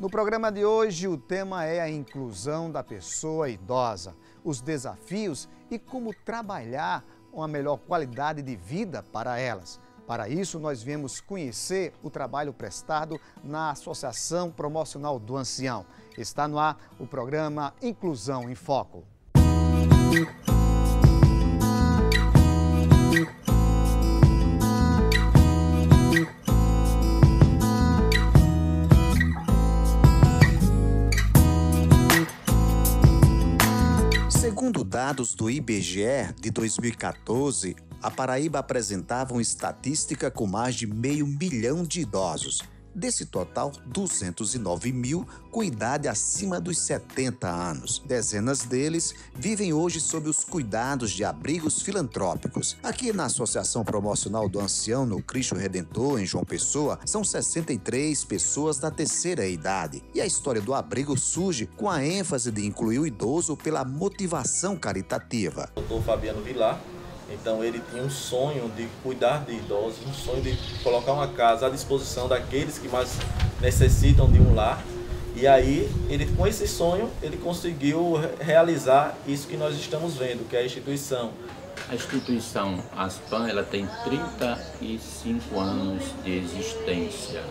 No programa de hoje, o tema é a inclusão da pessoa idosa, os desafios e como trabalhar uma melhor qualidade de vida para elas. Para isso, nós viemos conhecer o trabalho prestado na Associação Promocional do Ancião. Está no ar o programa Inclusão em Foco. Segundo dados do IBGE de 2014, a Paraíba apresentava uma estatística com mais de 500 mil de idosos. Desse total, 209 mil com idade acima dos 70 anos. Dezenas deles vivem hoje sob os cuidados de abrigos filantrópicos. Aqui na Associação Promocional do Ancião, no Cristo Redentor, em João Pessoa, são 63 pessoas da terceira idade. E a história do abrigo surge com a ênfase de incluir o idoso pela motivação caritativa. Dr. Fabiano Vilar. Então ele tinha um sonho de cuidar de idosos, um sonho de colocar uma casa à disposição daqueles que mais necessitam de um lar. E aí, com esse sonho, ele conseguiu realizar isso que nós estamos vendo, que é a instituição. A instituição ASPAM, ela tem 35 anos de existência.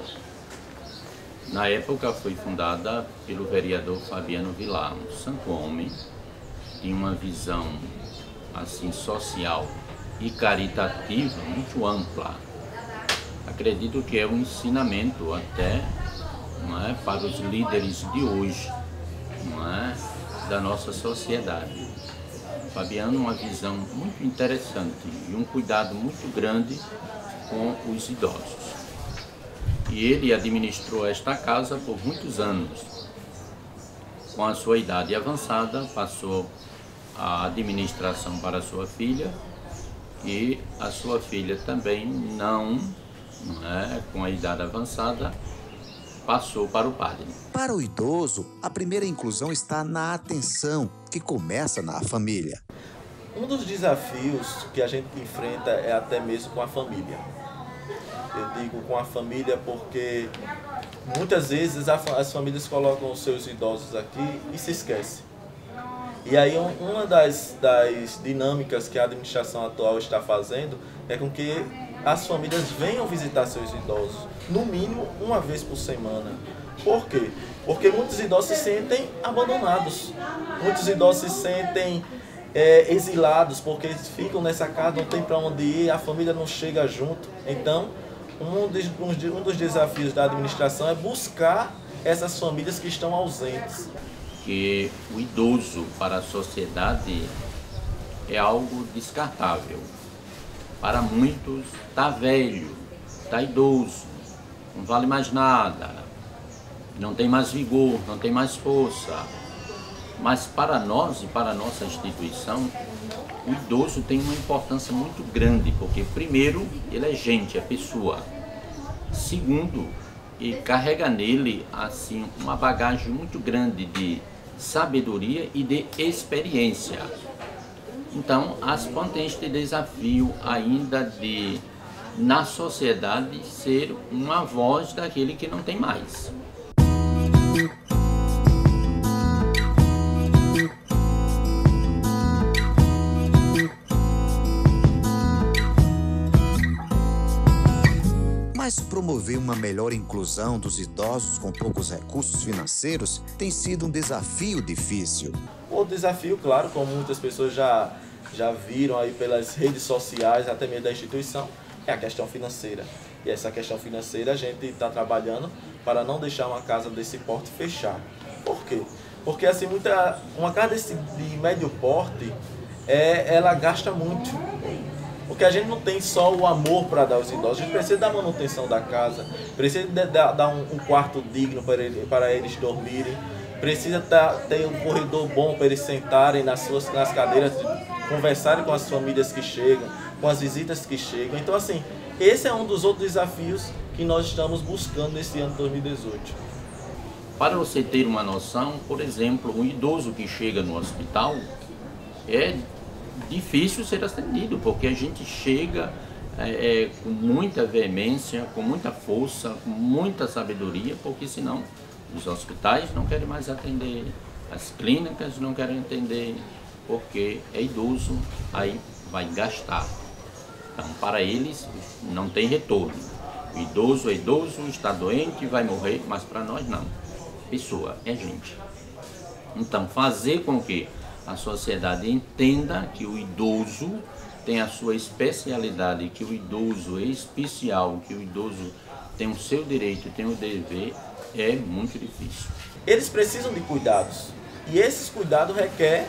Na época foi fundada pelo vereador Fabiano Vilar, um santo homem, tinha uma visão assim social e caritativa muito ampla. Acredito que é um ensinamento até, não é, para os líderes de hoje, não é, da nossa sociedade. Fabiano, uma visão muito interessante e um cuidado muito grande com os idosos. E ele administrou esta casa por muitos anos. Com a sua idade avançada, passou a administração para a sua filha, e a sua filha também não é, com a idade avançada, passou para o padre. Para o idoso, a primeira inclusão está na atenção, que começa na família. Um dos desafios que a gente enfrenta é até mesmo com a família. Eu digo com a família porque muitas vezes as famílias colocam os seus idosos aqui e se esquecem. E aí uma das dinâmicas que a administração atual está fazendo é com que as famílias venham visitar seus idosos, no mínimo uma vez por semana. Por quê? Porque muitos idosos se sentem abandonados, muitos idosos se sentem exilados, porque eles ficam nessa casa, não tem para onde ir, a família não chega junto. Então, um dos desafios da administração é buscar essas famílias que estão ausentes. Que o idoso para a sociedade é algo descartável. Para muitos, está velho, está idoso, não vale mais nada, não tem mais vigor, não tem mais força. Mas para nós e para a nossa instituição, o idoso tem uma importância muito grande, porque primeiro, ele é gente, é pessoa. Segundo, ele carrega nele assim uma bagagem muito grande de sabedoria e de experiência. Então, a ASPAM tem este desafio ainda de, na sociedade, ser uma voz daquele que não tem mais. Mas promover uma melhor inclusão dos idosos com poucos recursos financeiros tem sido um desafio difícil. O desafio, claro, como muitas pessoas já viram aí pelas redes sociais, até mesmo da instituição, é a questão financeira. E essa questão financeira a gente está trabalhando para não deixar uma casa desse porte fechar. Por quê? Porque assim, uma casa de médio porte, ela gasta muito. Porque a gente não tem só o amor para dar aos idosos, a gente precisa da manutenção da casa, precisa dar um quarto digno para eles dormirem, precisa ter um corredor bom para eles sentarem nas cadeiras, conversarem com as famílias que chegam, com as visitas que chegam. Então, assim, esse é um dos outros desafios que nós estamos buscando nesse ano de 2018. Para você ter uma noção, por exemplo, um idoso que chega no hospital é difícil ser atendido, porque a gente chega com muita veemência, com muita força, com muita sabedoria, porque senão Os hospitais não querem mais atender, as clínicas não querem atender, porque é idoso, aí vai gastar. Então, para eles, não tem retorno. O idoso é idoso, está doente, vai morrer, mas para nós não. Pessoa, é gente. Então, fazer com que a sociedade entenda que o idoso tem a sua especialidade, que o idoso é especial, que o idoso tem o seu direito, tem o dever, é muito difícil. Eles precisam de cuidados e esses cuidados requer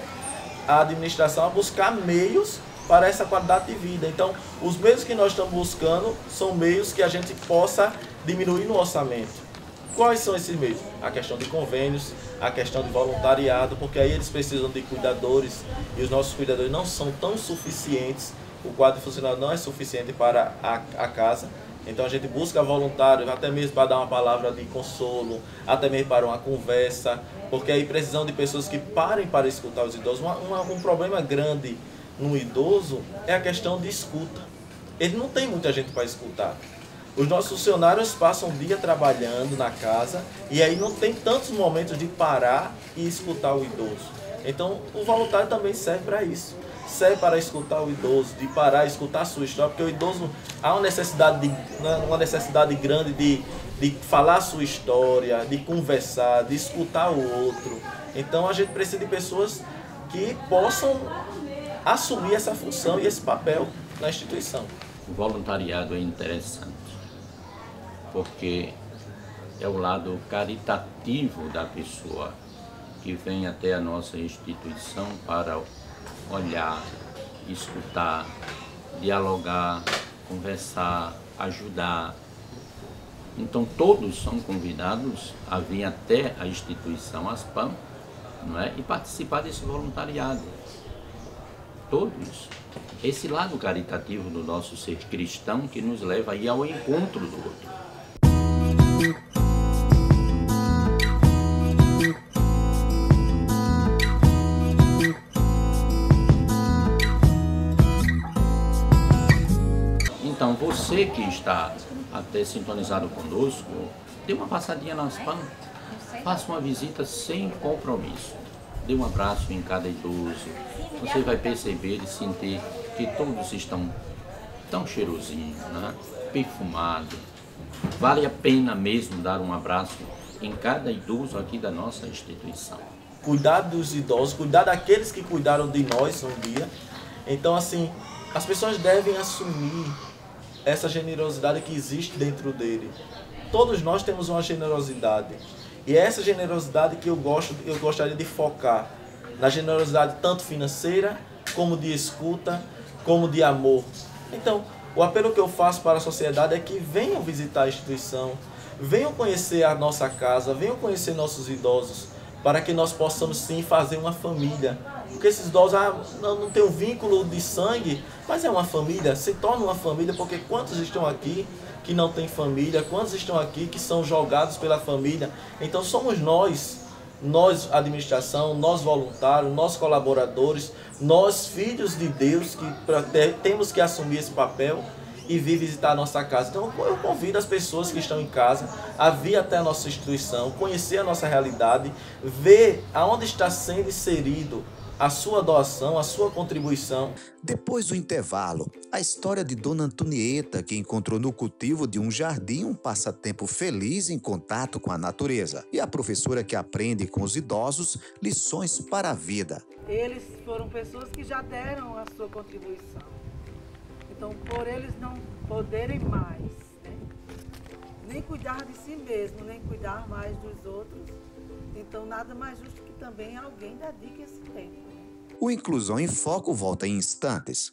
a administração a buscar meios para essa qualidade de vida. Então, os meios que nós estamos buscando são meios que a gente possa diminuir no orçamento. Quais são esses meios? A questão de convênios, a questão de voluntariado, porque aí eles precisam de cuidadores e os nossos cuidadores não são tão suficientes, o quadro funcional não é suficiente para a casa. Então a gente busca voluntários, até mesmo para dar uma palavra de consolo, até mesmo para uma conversa, porque aí precisam de pessoas que parem para escutar os idosos. Um problema grande no idoso é a questão de escuta. Ele não tem muita gente para escutar. Os nossos funcionários passam o dia trabalhando na casa e aí não tem tantos momentos de parar e escutar o idoso. Então o voluntário também serve para isso. Serve para escutar o idoso, de parar e escutar a sua história, porque o idoso há uma necessidade grande de falar a sua história, de conversar, de escutar o outro. Então a gente precisa de pessoas que possam assumir essa função e esse papel na instituição. O voluntariado é interessante, porque é o lado caritativo da pessoa que vem até a nossa instituição para olhar, escutar, dialogar, conversar, ajudar. Então todos são convidados a vir até a instituição ASPAM, não é? E participar desse voluntariado. Todos. Esse lado caritativo do nosso ser cristão que nos leva aí ao encontro do outro. Então, você que está até sintonizado conosco, dê uma passadinha na ASPAM, faça uma visita sem compromisso. Dê um abraço em cada idoso. Você vai perceber e sentir que todos estão tão cheirosinhos, né? Perfumados. Vale a pena mesmo dar um abraço em cada idoso aqui da nossa instituição. Cuidar dos idosos, cuidar daqueles que cuidaram de nós um dia. Então, assim, as pessoas devem assumir essa generosidade que existe dentro dele. Todos nós temos uma generosidade. E é essa generosidade que eu gostaria de focar. Na generosidade tanto financeira, como de escuta, como de amor. Então, o apelo que eu faço para a sociedade é que venham visitar a instituição, venham conhecer a nossa casa, venham conhecer nossos idosos, para que nós possamos sim fazer uma família. Porque esses idosos não têm um vínculo de sangue, mas é uma família, se torna uma família, porque quantos estão aqui que não têm família, quantos estão aqui que são jogados pela família. Então somos nós administração, nós voluntários, nós colaboradores, nós filhos de Deus que temos que assumir esse papel e vir visitar a nossa casa. Então eu convido as pessoas que estão em casa a vir até a nossa instituição, conhecer a nossa realidade, ver aonde está sendo inserido a sua doação, a sua contribuição. Depois do intervalo, a história de Dona Antonieta, que encontrou no cultivo de um jardim um passatempo feliz em contato com a natureza, e a professora que aprende com os idosos lições para a vida. Eles foram pessoas que já deram a sua contribuição. Então, por eles não poderem mais, né, nem cuidar de si mesmo, nem cuidar mais dos outros, então nada mais justo que também alguém dedique esse tempo. O Inclusão em Foco volta em instantes.